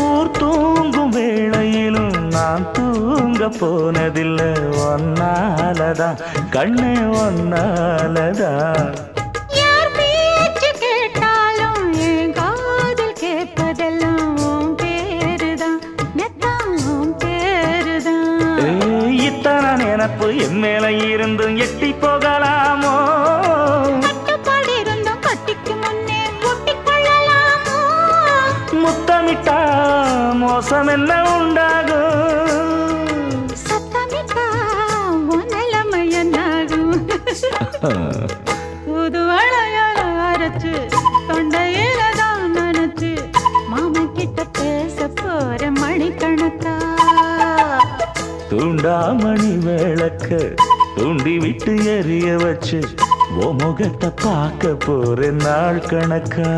ஊர் தூங்கும் வேளையிலும் நான் தூங்க போனதில்லை ஒன்னாலதான் கண்ணே ஒன்னாலதான் நினப்பு என் மேல இருந்தும் எட்டி போகலாமோ கட்டிக்கு முன்னே ஒட்டிக்கொள்ளலாமோ முத்தமிட்டா மோசம் என்ன உண்டாகும் சத்தமிட்டா நிலைமை என்னாகும் புது வளையல அரைச்சு தொண்டையில தான் நினைச்சு மாமா கிட்ட பேச போற மணிக்கணக்கா தூண்டாமணி விளக்க தூண்டி விட்டு எரிய வச்சு ஓ முகத்தை பார்க்க போற நாள் கணக்கா